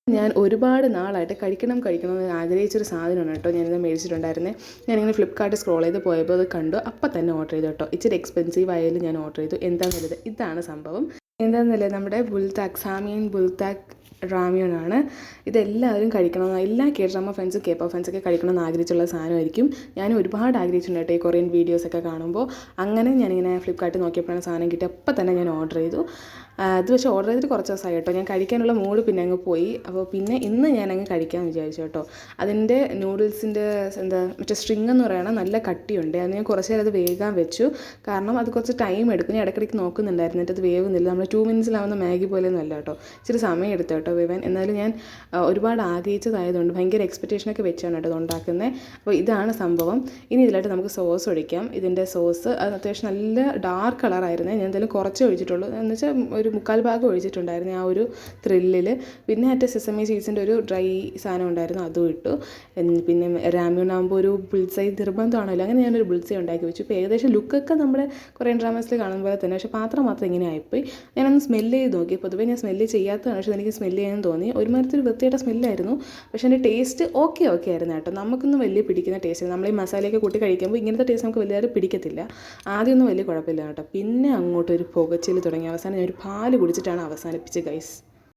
ഞാൻ ഒരുപാട് നാളായിട്ട് കഴിക്കണമെന്ന് ആഗ്രഹിച്ചൊരു സാധനമാണ് കേട്ടോ. ഞാനിത് മേടിച്ചിട്ടുണ്ടായിരുന്നത്. ഞാനിങ്ങനെ ഫ്ലിപ്കാർട്ട് സ്ക്രോൾ ചെയ്ത് പോയപ്പോൾ അത് കണ്ടു. അപ്പം തന്നെ ഓർഡർ ചെയ്തു കേട്ടോ. ഇച്ചിരി എക്സ്പെൻസീവ് ആയാലും ഞാൻ ഓർഡർ ചെയ്തു. എന്താണെന്നുള്ളത് ഇതാണ് സംഭവം. എന്താണെന്നല്ലേ, നമ്മുടെ ബുൾതാക്ക് സാമിയൻ ബുൾതാക്ക് റാമിയോനാണ്. ഇതെല്ലാവരും കഴിക്കണം, എല്ലാ കെ ഡ്രാമ ഫാൻസും കെ പോപ്പ് ഫാൻസൊക്കെ കഴിക്കണമെന്ന് ആഗ്രഹിച്ചുള്ള സാധനമായിരിക്കും. ഞാൻ ഒരുപാട് ആഗ്രഹിച്ചിട്ടുണ്ട് കേട്ടോ ഈ കൊറിയൻ വീഡിയോസൊക്കെ കാണുമ്പോൾ. അങ്ങനെ ഞാനിങ്ങനെ ഫ്ലിപ്കാർട്ടിൽ നോക്കിയപ്പോഴാണ് സാധനം കിട്ടി. അപ്പം തന്നെ ഞാൻ ഓർഡർ ചെയ്തു. അത് പക്ഷേ ഓർഡർ ചെയ്തിട്ട് കുറച്ച് ദിവസമായി കേട്ടോ. ഞാൻ കഴിക്കാനുള്ള മൂഡ് പിന്നെ അങ്ങ് പോയി. അപ്പോൾ പിന്നെ ഇന്ന് ഞാനങ്ങ് കഴിക്കാമെന്ന് വിചാരിച്ചു കേട്ടോ. അതിൻ്റെ നൂഡിൽസിൻ്റെ മറ്റേ സ്ട്രിങ് എന്ന് പറയുന്നത് നല്ല കട്ടിയുണ്ട്. അത് ഞാൻ കുറച്ച് നേരം അത് വേകാൻ വെച്ചു. കാരണം അത് കുറച്ച് ടൈം എടുക്കും. ഞാൻ ഇടയ്ക്കിടയ്ക്ക് നോക്കുന്നുണ്ടായിരുന്നു, എന്നിട്ട് അത് വേവുന്നില്ല. നമ്മൾ 2 മിനിറ്റ്സിലാവുന്ന മാഗി പോലെയൊന്നും അല്ല കേട്ടോ. ഇച്ചിരി സമയം എടുത്തു കേട്ടോ വേവാൻ. എന്നാലും ഞാൻ ഒരുപാട് ആഗ്രഹിച്ചതായതുകൊണ്ട് ഭയങ്കര എക്സ്പെക്റ്റേഷനൊക്കെ വെച്ചാണ് കേട്ടോ ഇത് ഉണ്ടാക്കുന്നത്. അപ്പോൾ ഇതാണ് സംഭവം. ഇനി ഇതിലായിട്ട് നമുക്ക് സോസ് ഒഴിക്കാം. ഇതിൻ്റെ സോസ് അത് അത്യാവശ്യം നല്ല ഡാർക്ക് കളറായിരുന്നേ. ഞാൻ എന്തായാലും കുറച്ചേ ഒഴിച്ചിട്ടുള്ളൂ. എന്ന് വെച്ചാൽ ഒരു 3/4 ഭാഗം ഒഴിച്ചിട്ടുണ്ടായിരുന്നു ആ ഒരു ത്രില്ലിൽ. പിന്നെ മറ്റേ സെസമി ചീസിൻ്റെ ഒരു ഡ്രൈ സാധനം ഉണ്ടായിരുന്നു, അതും ഇട്ടു. പിന്നെ രാമ്യൂണാകുമ്പോൾ ഒരു ബുൾസൈ നിർബന്ധമാണല്ലോ. അങ്ങനെ ഞാനൊരു ബുൾസൈ ഉണ്ടാക്കി വെച്ചു. ഇപ്പോൾ ഏകദേശം ലുക്കൊക്കെ നമ്മുടെ കൊറിയൻ ഡ്രാമാസിൽ കാണുന്ന പോലെ തന്നെ. പക്ഷേ പാത്രം മാത്രം ഇങ്ങനെ ആയിപ്പോയി. ഞാനൊന്ന് സ്മെല്ല് ചെയ്ത് നോക്കി. പൊതുവേ ഞാൻ സ്മെല്ല് ചെയ്യാത്തതാണ്, പക്ഷേ എനിക്ക് സ്മെല്ല് ചെയ്യാൻ തോന്നി. ഒരുമാതിരി ഒരു വൃത്തിയായിട്ട് സ്മെല്ലായിരുന്നു. പക്ഷേ എൻ്റെ ടേസ്റ്റ് ഓക്കെ ആയിരുന്നു കേട്ടോ. നമുക്കൊന്നും വലിയ പിടിക്കുന്ന ടേസ്റ്റ്. നമ്മൾ ഈ മസാലയൊക്കെ കൂട്ടി കഴിക്കുമ്പോൾ ഇങ്ങനത്തെ ടേസ്റ്റ് നമുക്ക് വലിയ പിടിക്കത്തില്ല. ആദ്യമൊന്നും വലിയ കുഴപ്പമില്ല കേട്ടോ. പിന്നെ അങ്ങോട്ടൊരു പുകച്ചിൽ തുടങ്ങി. അവസാനം ഞാൻ ഒരു പാല് കുടിച്ചിട്ടാണ് അവസാനിപ്പിച്ചത് ഗൈസ്.